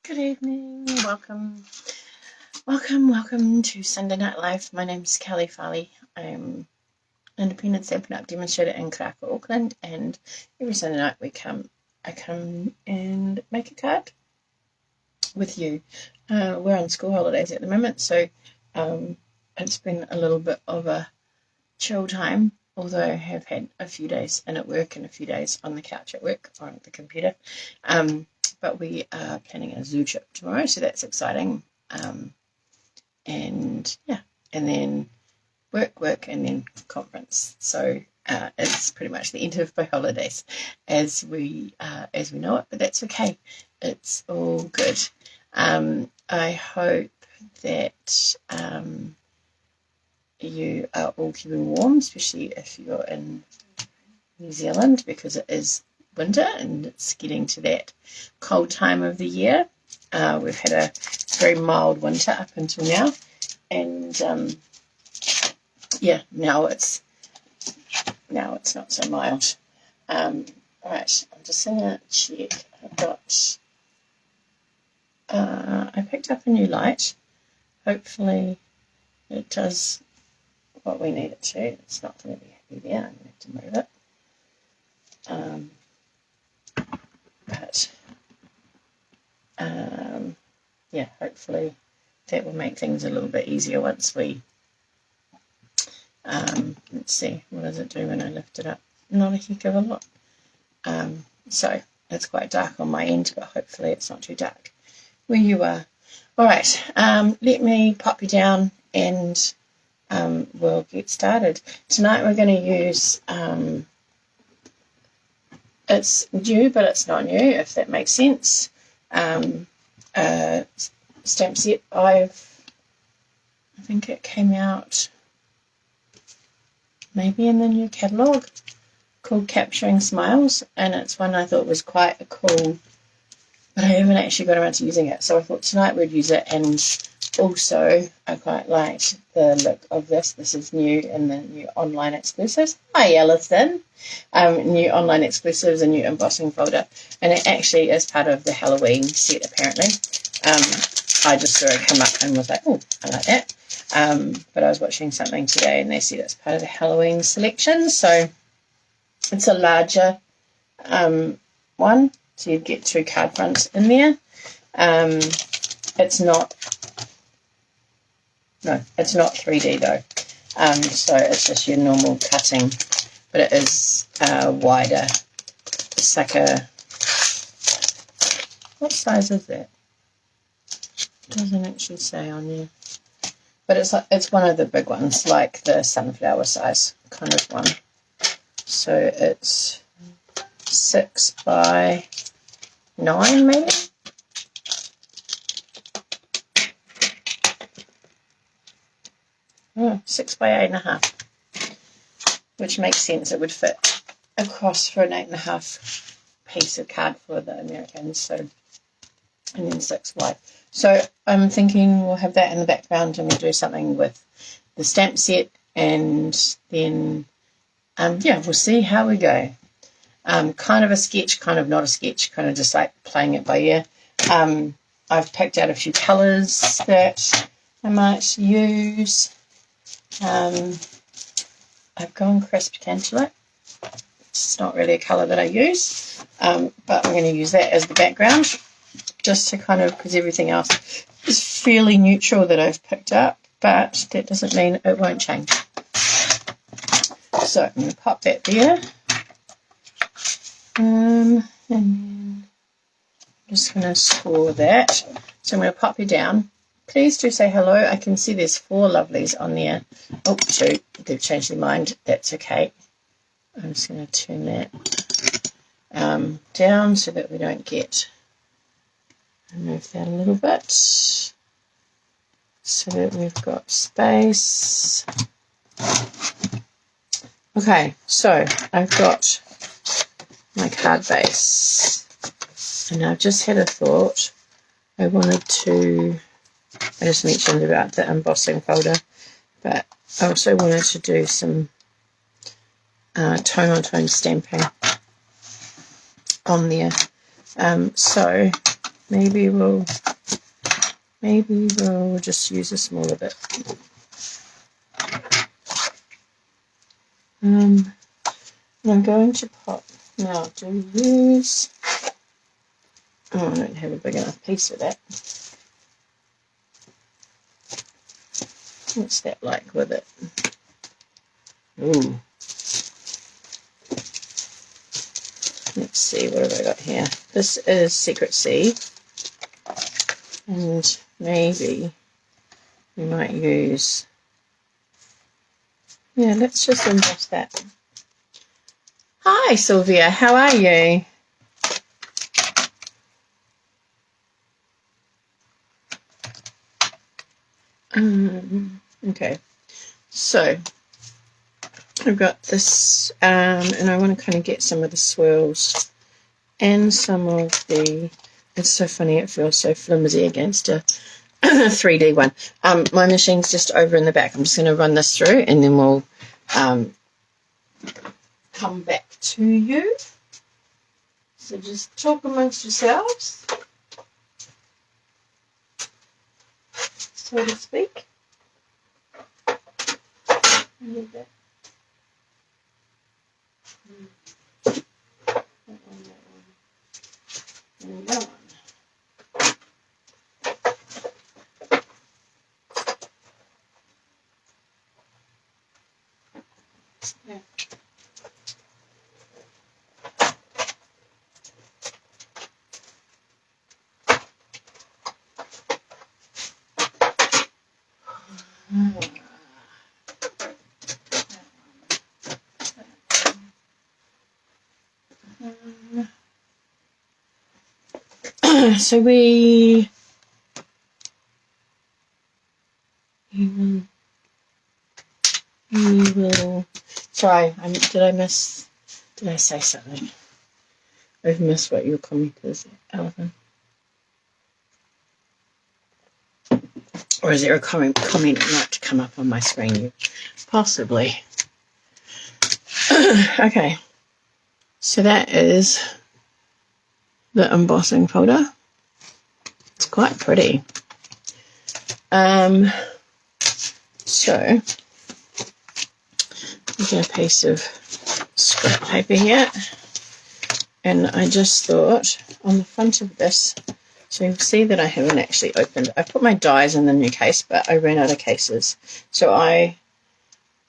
Good evening, welcome to Sunday Night Live. My name is Kelley Farley. I'm independent Stampin' demonstrator in Cantaloupe, Auckland, and every Sunday night I come and make a card with you. We're on school holidays at the moment, so it's been a little bit of a chill time, although I have had a few days in at work and a few days on the couch at work or on the computer. But we are planning a zoo trip tomorrow, so that's exciting. And then work, and then conference. So it's pretty much the end of my holidays as we know it, but that's okay. It's all good. I hope that you are all keeping warm, especially if you're in New Zealand, because it is winter and it's getting to that cold time of the year. We've had a very mild winter up until now, and now it's not so mild. Right, I'm just gonna check. I picked up a new light. Hopefully it does what we need it to. It's not going to be heavy there. I'm going to have to move it. Hopefully that will make things a little bit easier once we, let's see, what does it do when I lift it up? Not a heck of a lot. So it's quite dark on my end, but hopefully it's not too dark where you are. All right, let me pop you down and we'll get started. Tonight we're going to use, it's new, but it's not new, if that makes sense. Stamp set. I think it came out maybe in the new catalogue, called Capturing Smiles, and it's one I thought was quite cool, but I haven't actually got around to using it, so I thought tonight we'd use it. And also I quite liked the look of this. This is new in the new online exclusives. Hi Alison. New online exclusives, a new embossing folder, and it actually is part of the Halloween set apparently. I just saw it come up and was like, oh, I like that. But I was watching something today and they said it's part of the Halloween selection, so it's a larger one, so you'd get 2 card fronts in there. It's not 3D though, so it's just your normal cutting, but it is wider. It's like what size is that? It doesn't actually say on there, but it's one of the big ones, like the sunflower size kind of one. So it's 6 by 9 maybe. Oh, 6 by 8.5, which makes sense. It would fit across for an 8.5 piece of card for the Americans. So, and then 6 wide. So I'm thinking we'll have that in the background and we'll do something with the stamp set, and then we'll see how we go. Kind of a sketch, kind of not a sketch, kind of just like playing it by ear. I've picked out a few colours that I might use. I've gone crisp Cantaloupe. It's not really a colour that I use, but I'm going to use that as the background, just to kind of, because everything else is fairly neutral that I've picked up, but that doesn't mean it won't change. So I'm going to pop that there, and then I'm just going to score that. So I'm going to pop you down. Please do say hello. I can see there's 4 lovelies on there. Oh, 2. They've changed their mind. That's okay. I'm just going to turn that down so that we don't get... Move that a little bit so that we've got space. Okay, so I've got my card base, and I've just had a thought. I just mentioned about the embossing folder, but I also wanted to do some tone-on-tone stamping on there. So maybe we'll just use a smaller bit. I'm going to pop now. Do use? Oh, I don't have a big enough piece for that. What's that like with it? Ooh. Let's see, what have I got here? This is Secret Sea. And maybe we might use... Yeah, let's just emboss that. Hi, Sylvia. How are you? Okay. So, I've got this, and I want to kind of get some of the swirls and some of the... It's so funny, it feels so flimsy against a 3D one. My machine's just over in the back. I'm just going to run this through and then we'll come back to you. So just talk amongst yourselves, so to speak. Need that. That one. And that one. Yeah. So we will. Sorry, did I say something? I've missed what your comment is, Alvin. Or is there a comment like to come up on my screen? Possibly. Okay. So that is the embossing folder. It's quite pretty. So I've got a piece of scrap paper here, and I just thought on the front of this, so you'll see that I haven't actually opened. I put my dies in the new case, but I ran out of cases. So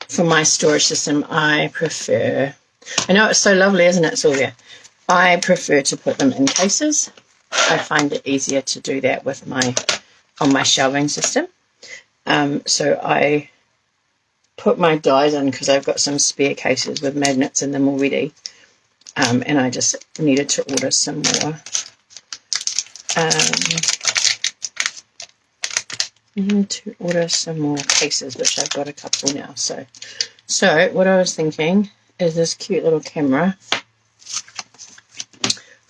for my storage system, I prefer, I know it's so lovely, isn't it, Sylvia? I prefer to put them in cases. I find it easier to do that with on my shelving system. So I put my dies in because I've got some spare cases with magnets in them already. And I just needed to order some more. Cases, which I've got a couple now. So what I was thinking is this cute little camera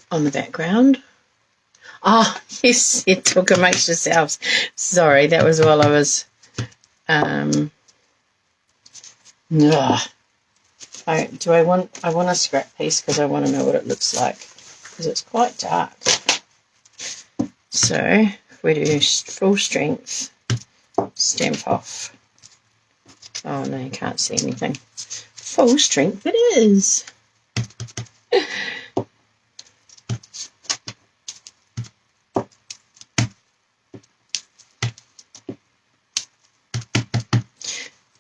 on the background. Oh, yes, you talk amongst yourselves. Sorry, that was while I was I want a scrap piece because I want to know what it looks like, because it's quite dark. So if we do full strength stamp off. Oh no, you can't see anything. Full strength it is.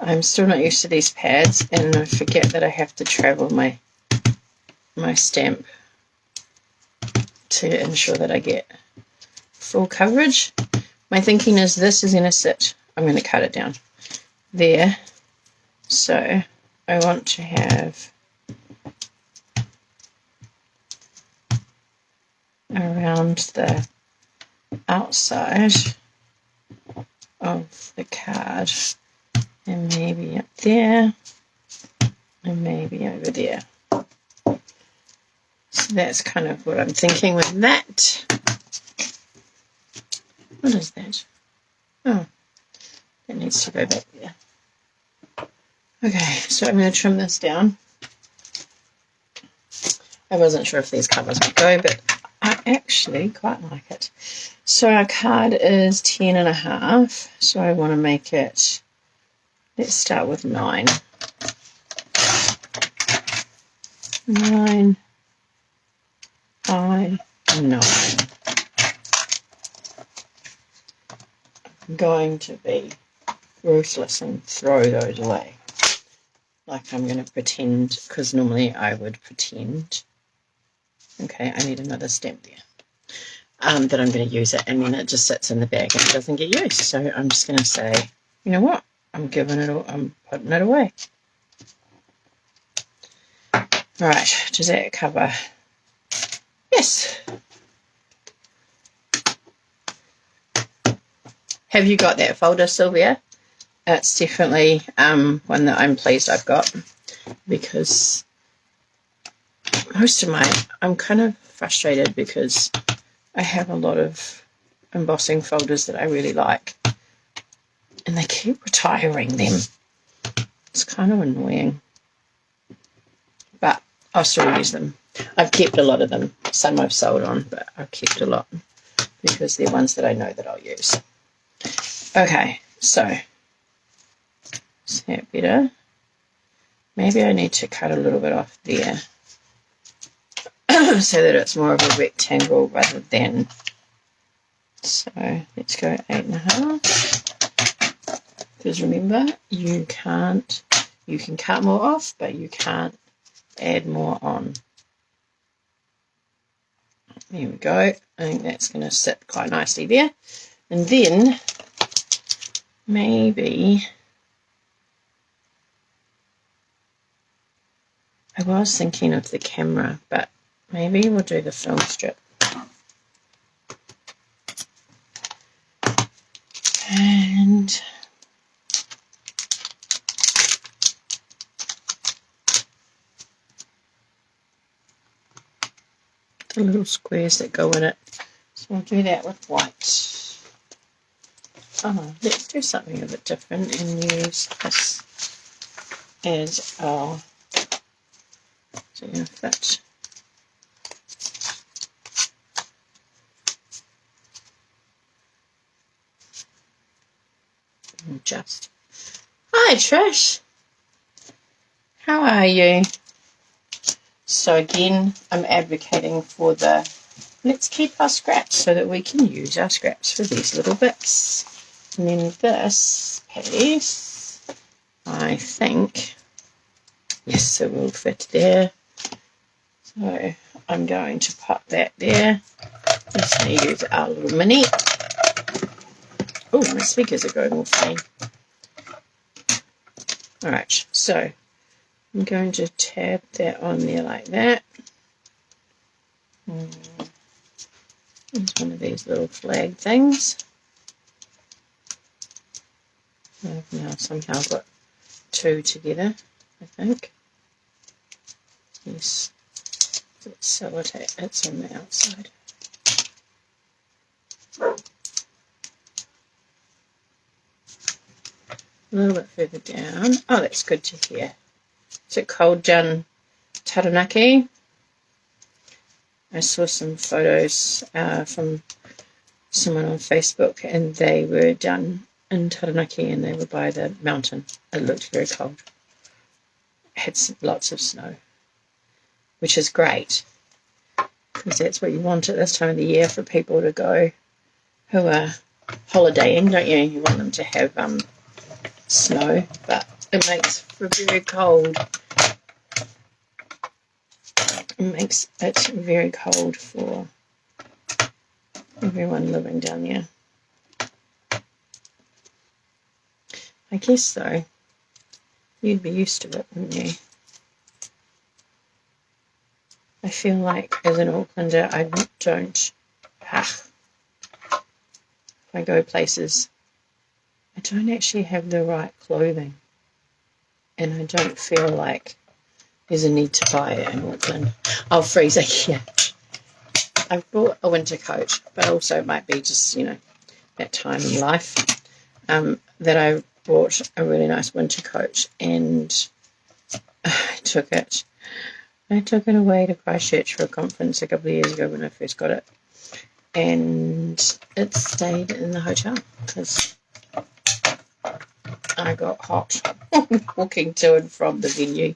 I'm still not used to these pads, and I forget that I have to travel my stamp to ensure that I get full coverage. My thinking is this is going to sit, I'm going to cut it down there, so I want to have around the outside of the card, and maybe up there, and maybe over there. So that's kind of what I'm thinking with that. What is that? Oh, that needs to go back there. Okay, so I'm going to trim this down. I wasn't sure if these covers would go, but I actually quite like it. So our card is 10.5, so I want to make it, let's start with 9. 9 by 9. I'm going to be ruthless and throw those away. Like I'm going to pretend, because normally I would pretend. Okay, I need another stamp there. That I'm going to use it, and then it just sits in the bag and it doesn't get used. So I'm just going to say, you know what? I'm putting it away. Right, does that cover? Yes. Have you got that folder, Sylvia? It's definitely one that I'm pleased I've got, because most of I'm kind of frustrated because I have a lot of embossing folders that I really like, and they keep retiring them. It's kind of annoying, but I'll still use them. I've kept a lot of them. Some I've sold on, but I've kept a lot because they're ones that I know that I'll use. Okay, so is that better? Maybe I need to cut a little bit off there so that it's more of a rectangle rather than. So let's go 8.5. Because remember, you can cut more off, but you can't add more on. There we go. I think that's going to sit quite nicely there. And then maybe I was thinking of the camera, but maybe we'll do the film strip. And the little squares that go in it. So I'll do that with white. Oh, let's do something a bit different and use this as our fit. Just. Hi Trish, how are you? So again, I'm advocating for the let's keep our scraps so that we can use our scraps for these little bits. And then this piece, I think, yes, it will fit there. So I'm going to pop that there. Just going to use our little mini. Oh, my speakers are going all funny. Alright, so I'm going to tab that on there like that. It's one of these little flag things. I've now somehow got two together, I think. Yes, it's sellotape, it's on the outside. A little bit further down. Oh, that's good to hear. Is it cold done Taranaki? I saw some photos from someone on Facebook, and they were done in Taranaki, and they were by the mountain. It looked very cold. It had lots of snow, which is great, because that's what you want at this time of the year for people to go who are holidaying, don't you? You want them to have snow, but it makes for very cold. It makes it very cold for everyone living down there. I guess so. You'd be used to it, wouldn't you? I feel like as an Aucklander, I don't. If I go places, I don't actually have the right clothing, and I don't feel like there's a need to buy it in Auckland. Oh, freezer, yeah. I've bought a winter coat, but also it might be just, you know, that time in life that I bought a really nice winter coat, and I took it I took it away to Christchurch for a conference a couple of years ago when I first got it, and it stayed in the hotel because I got hot walking to and from the venue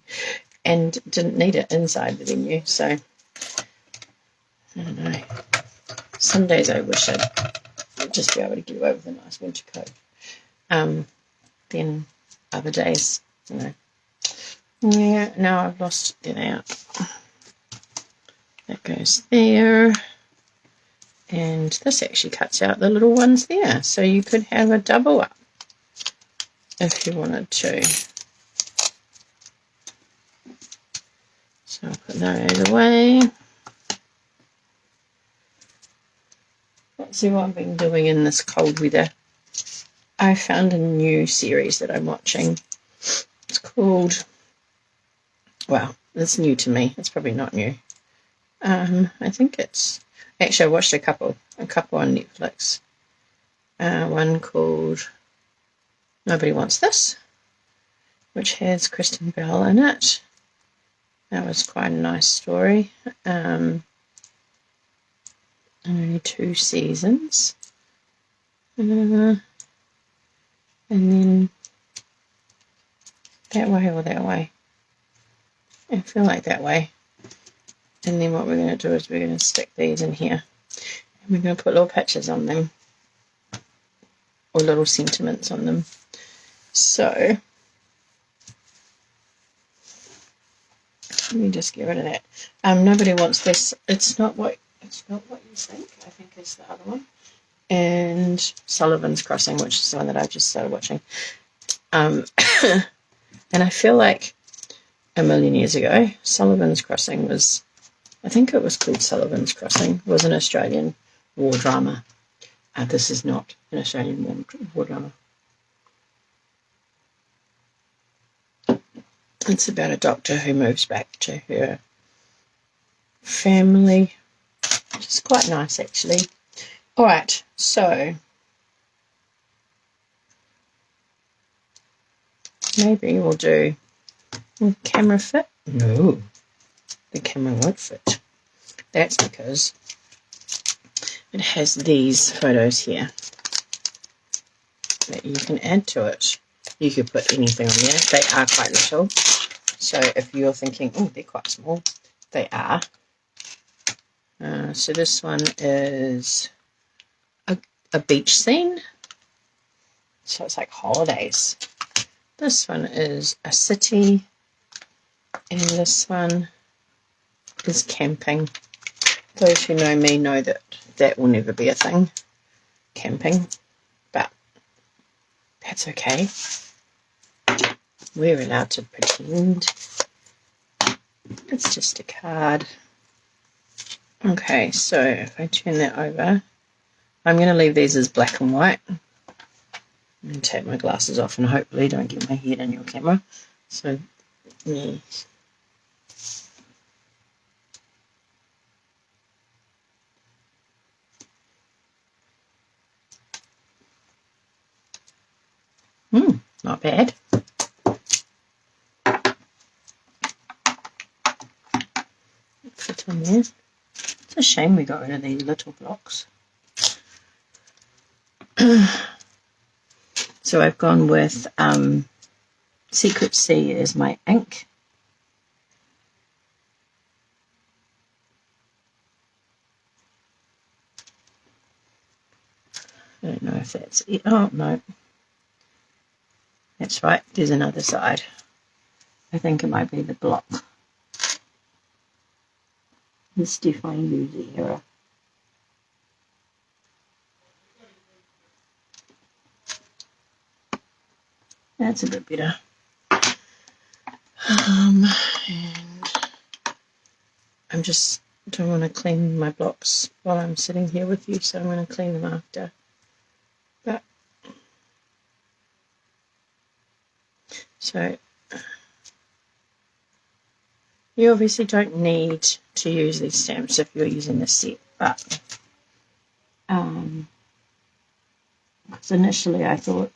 and didn't need it inside the venue. So I don't know. Some days I wish I'd just be able to get away with a nice winter coat. Then other days, you know. Yeah, now I've lost it out. That goes there. And this actually cuts out the little ones there. So you could have a double up if you wanted to. So I'll put those away. Let's see what I've been doing in this cold weather. I found a new series that I'm watching. It's called, well, it's new to me. It's probably not new. I think it's, actually I watched a couple on Netflix. One called Nobody Wants This, which has Kristen Bell in it. That was quite a nice story. Only 2 seasons. And then that way or that way. I feel like that way. And then what we're going to do is we're going to stick these in here. And we're going to put little pictures on them. Or little sentiments on them. So let me just get rid of that. Nobody Wants This. It's not what you think. I think is the other one. And Sullivan's Crossing, which is the one that I've just started watching. And I feel like a million years ago, Sullivan's Crossing was, I think it was called Sullivan's Crossing, was an Australian war drama. This is not an Australian war drama. It's about a doctor who moves back to her family, which is quite nice actually. Alright, so maybe we'll do camera fit. No, the camera won't fit. That's because it has these photos here that you can add to it. You could put anything on there. They are quite little. So if you're thinking, oh, they're quite small, they are. So this one is a beach scene. So it's like holidays. This one is a city. And this one is camping. Those who know me know that that will never be a thing, camping. But that's okay. We're allowed to pretend. It's just a card. Okay, so if I turn that over, I'm going to leave these as black and white. I'm going to take my glasses off and hopefully don't get my head in your camera. So, yeah. Not bad. Fit in there. It's a shame we got rid of these little blocks. So I've gone with Secret Sea as my ink. I don't know if that's it. Oh, no. That's right, there's another side. I think it might be the block. It's definitely user error. That's a bit better. And I'm just don't want to clean my blocks while I'm sitting here with you, so I'm going to clean them after. But so you obviously don't need to use these stamps if you're using the set, but so initially I thought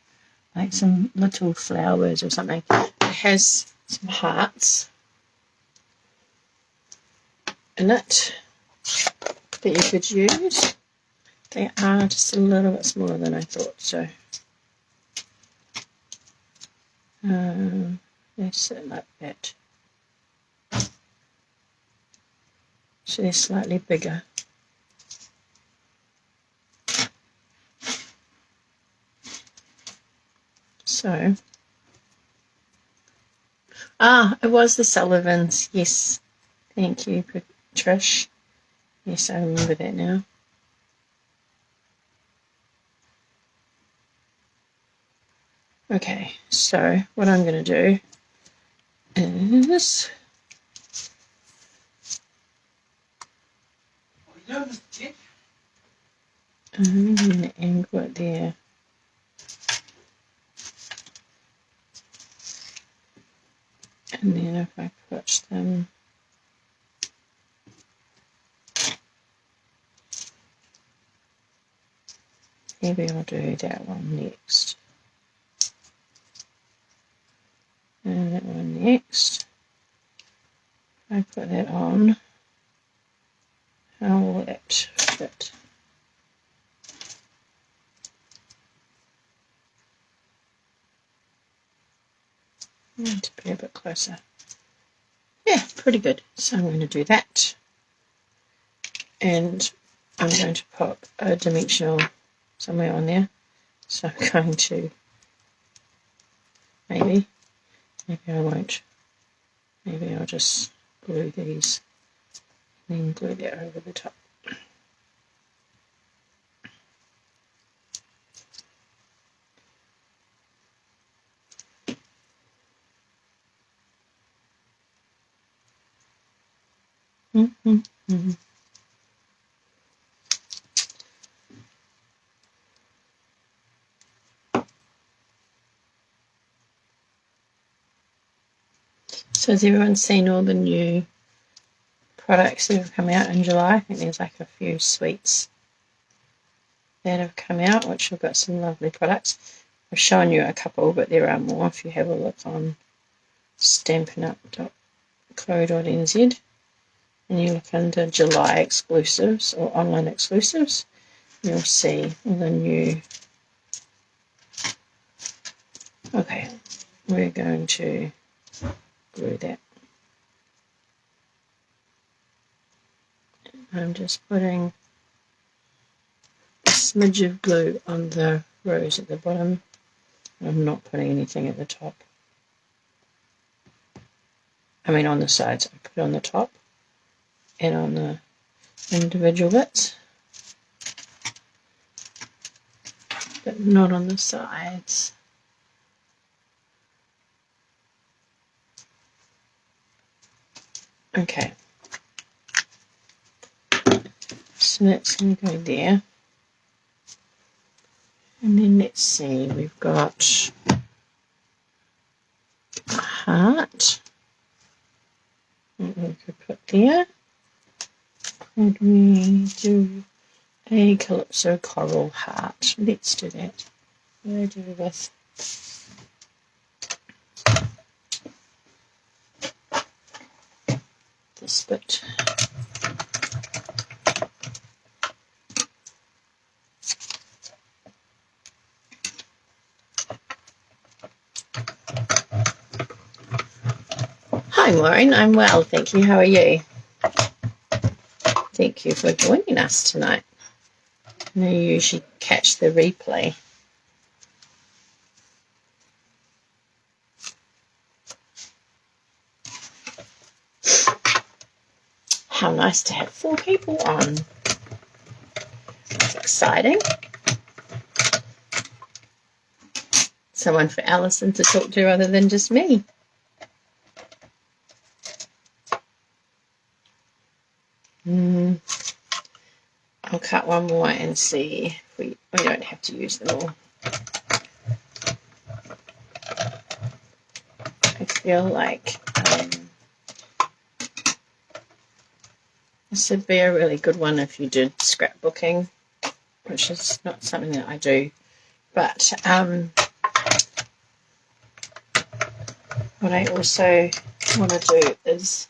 like some little flowers or something. It has some hearts in it that you could use. They are just a little bit smaller than I thought, so they sit like that. So they're slightly bigger. So, it was the Sullivans. Yes, thank you, Trish. Yes, I remember that now. Okay, so what I'm going to do is I'm going to angle it there. And then if I put them maybe I'll do that one next. And that one next. If I put that on, how will it fit? I need to be a bit closer. Yeah, pretty good. So I'm going to do that. And I'm going to pop a dimensional somewhere on there. So I'm going to, maybe I won't. Maybe I'll just glue these and then glue that over the top. So has everyone seen all the new products that have come out in July? I think there's like a few sweets that have come out, which have got some lovely products. I've shown you a couple, but there are more if you have a look on stampinup.co.nz and you look under July exclusives or online exclusives, you'll see all the new. Okay, we're going to glue that. I'm just putting a smidge of glue on the rose at the bottom. I'm not putting anything at the top. I mean on the sides. I put it on the top and on the individual bits, but not on the sides. Okay, so that's going to go there. And then let's see, we've got a heart that we could put there. Could we do a Calypso coral heart? Let's do that. What do I do with this bit? Hi Maureen, I'm well, thank you. How are you? Thank you for joining us tonight. I know you usually catch the replay. How nice to have 4 people on. It's exciting. Someone for Alison to talk to other than just me. I'll cut one more and see if we don't have to use them all. I feel like this would be a really good one if you did scrapbooking, which is not something that I do. But what I also want to do is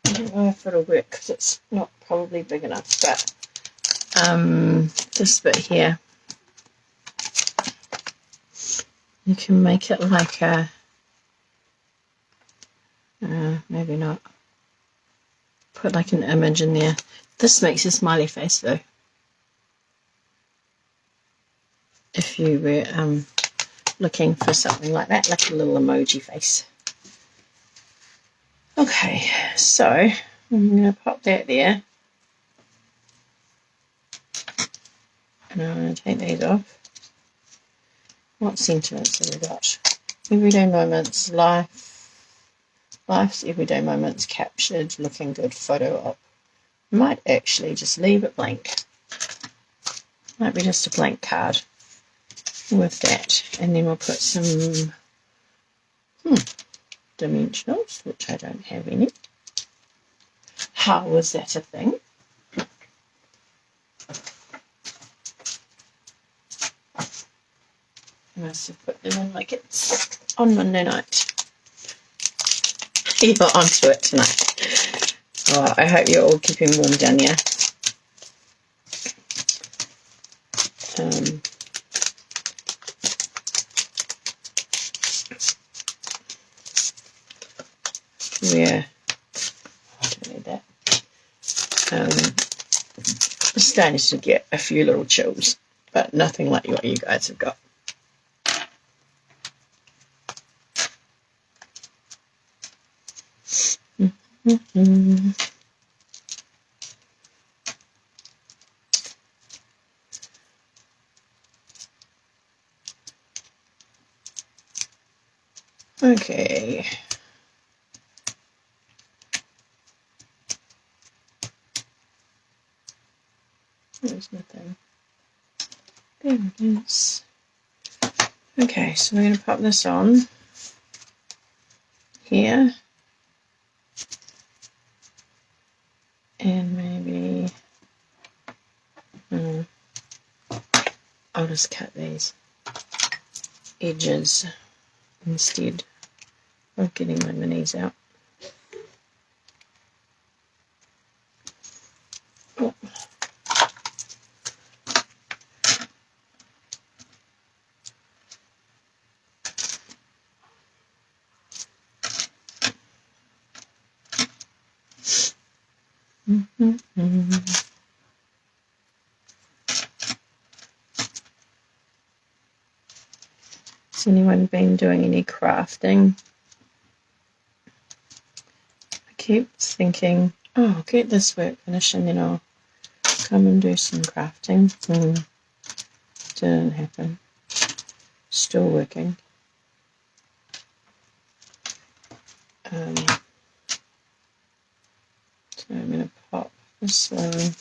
I don't know if it'll work because it's not probably big enough, but this bit here, you can make it like a, maybe not, put like an image in there. This makes a smiley face though, if you were looking for something like that, like a little emoji face. Okay, so I'm going to pop that there, and I'm going to take these off. What sentiments have we got? Everyday moments, life's everyday moments captured, looking good, photo op. Might actually just leave it blank. Might be just a blank card with that, and then we'll put some dimensionals, which I don't have any. How was that a thing? I must have put them in like it's on Monday night. You're onto it tonight. Oh, I hope you're all keeping warm down here. Yeah, I don't need that. I'm starting to get a few little chills, but nothing like what you guys have got. Okay. There's nothing. There it is. Okay, so we're going to pop this on here. And maybe I'll just cut these edges instead of getting my minis out. Oh. Has anyone been doing any crafting? I keep thinking, oh, I'll get this work finished and then I'll come and do some crafting. Didn't happen. Still working. So I'm going to pop this one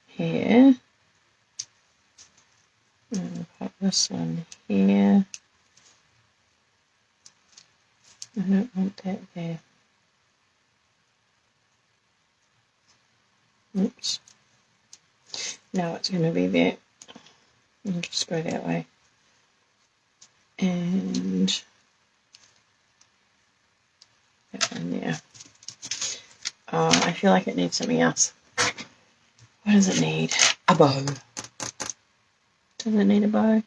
here. I'm going to pop this one here. I don't want that there. Oops. Now it's going to be there. I'll just go that way. And that one there. Oh, I feel like it needs something else. What does it need? A bow. Does it need a bow?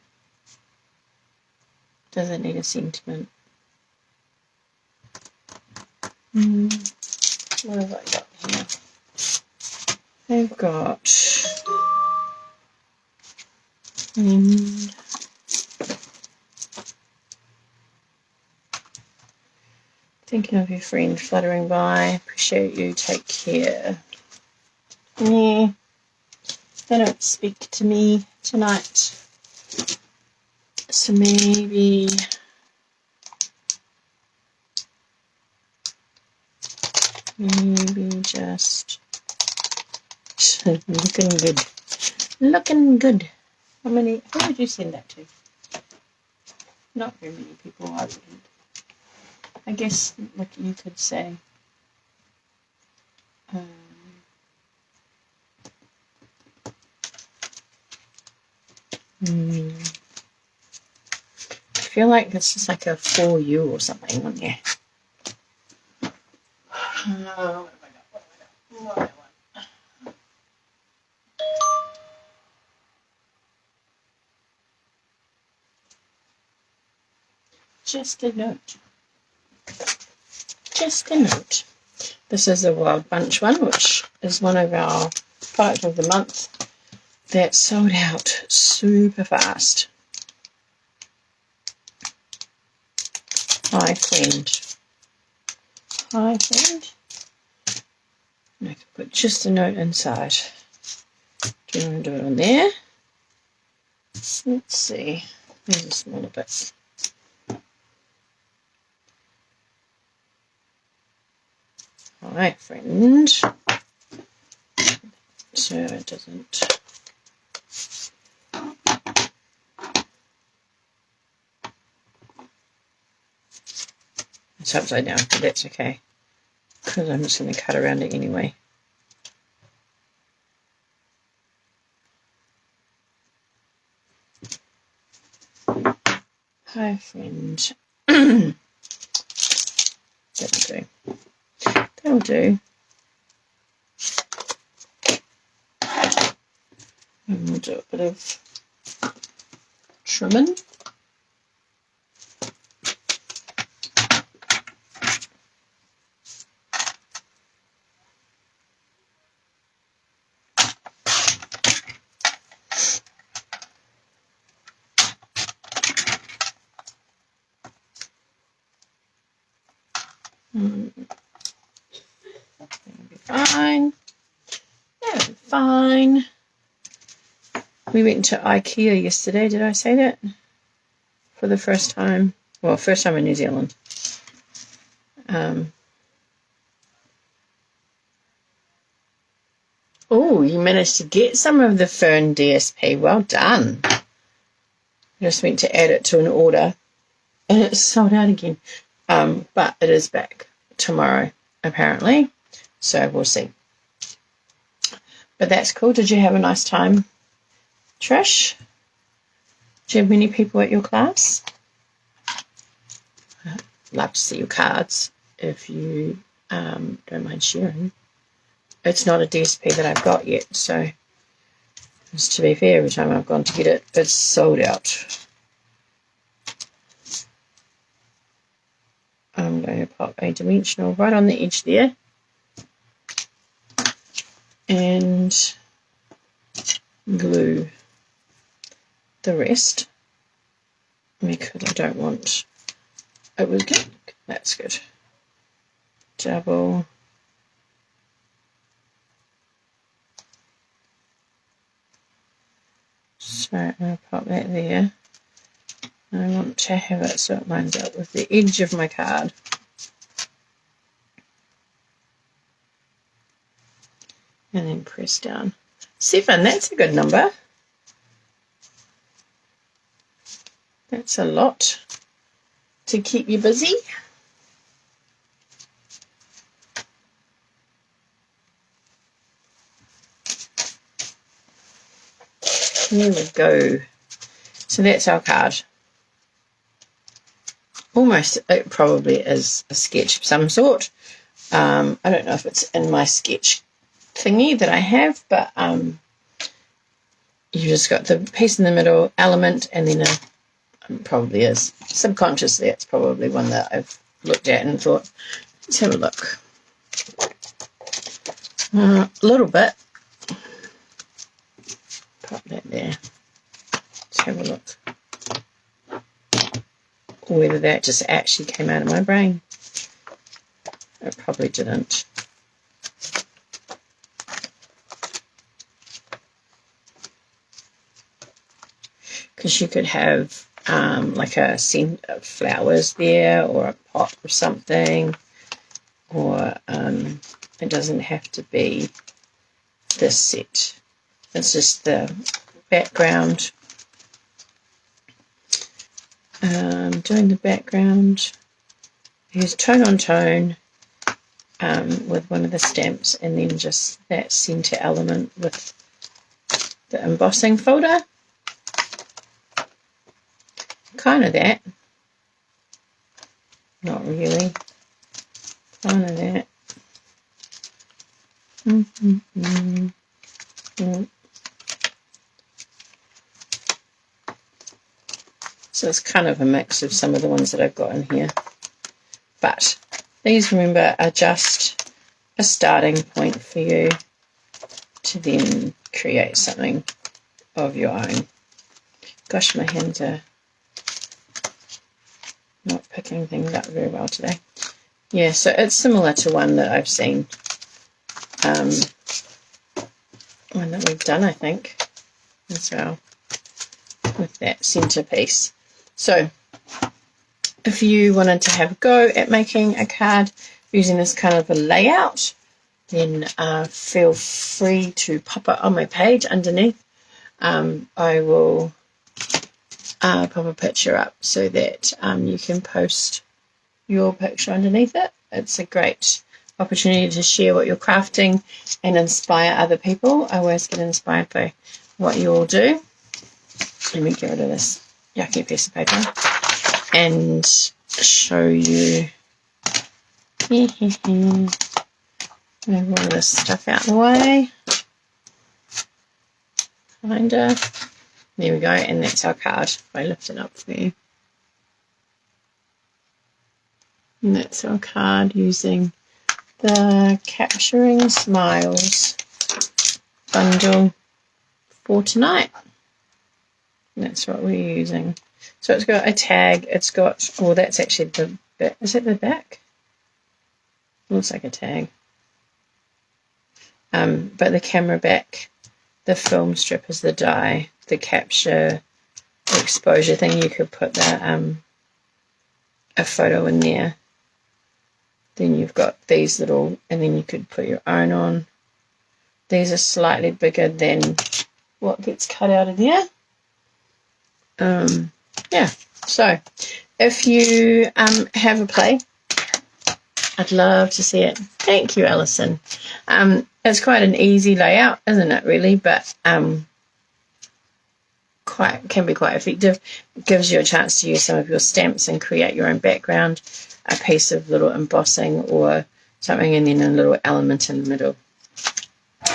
Does it need a sentiment? What have I got here? I've got thinking of your friend fluttering by. Appreciate you. Take care. Yeah, they don't speak to me tonight, so maybe just looking good. Looking good. How many? Who did you send that to? Not very many people, I wouldn't. I guess, look, you could say, I feel like this is like a for you or something on there. What have I Just a note. Just a note. This is a Wild Bunch one, which is one of our product of the month that sold out super fast. Hi, friend. Hi, friend. And I can put just a note inside. Do you want to do it on there? Let's see. There's a smaller bit. Hi, friend. So it doesn't. It's upside down, but that's okay, because I'm just going to cut around it anyway. Hi, friend. That'll do. That'll do. And we'll do a bit of trimming. That'll be fine. That'll be fine. We went to IKEA yesterday. Did I say that? For the first time. Well, first time in New Zealand. Oh, you managed to get some of the Fern DSP. Well done. I just went to add it to an order and it's sold out again. But it is back tomorrow, apparently. So we'll see. But that's cool. Did you have a nice time, Trish? Do you have many people at your class? I'd love to see your cards if you don't mind sharing. It's not a DSP that I've got yet, so just to be fair, every time I've gone to get it, it's sold out. I'm going to pop a dimensional right on the edge there and glue the rest because I don't want it was good. That's good. Double. So I'm going to pop that there. I want to have it so it lines up with the edge of my card. And then press down. 7, that's a good number. That's a lot to keep you busy. There we go. So that's our card. Almost, it probably is a sketch of some sort. I don't know if it's in my sketch thingy that I have, but you just got the piece in the middle, element, and then probably is. Subconsciously, it's probably one that I've looked at and thought, let's have a look. A little bit. Pop that there. Let's have a look. Whether that just actually came out of my brain. It probably didn't. Because you could have like a scent of flowers there, or a pot or something, or it doesn't have to be this set. It's just the background. Doing the background, use tone on tone with one of the stamps, and then just that center element with the embossing folder. Kind of that. Not really. Kind of that. So it's kind of a mix of some of the ones that I've got in here. But these, remember, are just a starting point for you to then create something of your own. Gosh, my hands are not picking things up very well today. Yeah, so it's similar to one that I've seen, one that we've done, I think, as well, with that centerpiece. So if you wanted to have a go at making a card using this kind of a layout, then feel free to pop it on my page underneath. I will pop a picture up so that you can post your picture underneath it. It's a great opportunity to share what you're crafting and inspire other people. I always get inspired by what you all do. Let me get rid of this yucky piece of paper and show you. Move all this stuff out of the way. Kinda. There we go, and that's our card. If I lift it up for you. And that's our card using the Capturing Smiles bundle for tonight. And that's what we're using. So it's got a tag. It's got, well, that's actually the back. Is it the back? Looks like a tag. But the camera back, the film strip is the die, the capture exposure thing. You could put the a photo in there. Then you've got these little, and then you could put your own on. These are slightly bigger than what gets cut out of there. Yeah, so if you have a play, I'd love to see it. Thank you, Alison. It's quite an easy layout, isn't it, really? But can be quite effective. It gives you a chance to use some of your stamps and create your own background, a piece of little embossing or something, and then a little element in the middle.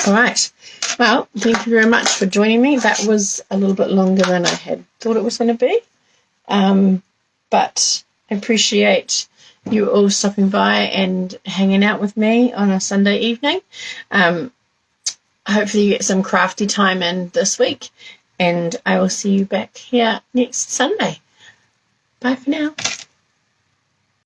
All right. Well, thank you very much for joining me. That was a little bit longer than I had thought it was going to be. But I appreciate you all stopping by and hanging out with me on a Sunday evening. Hopefully you get some crafty time in this week, and I will see you back here next Sunday. Bye for now.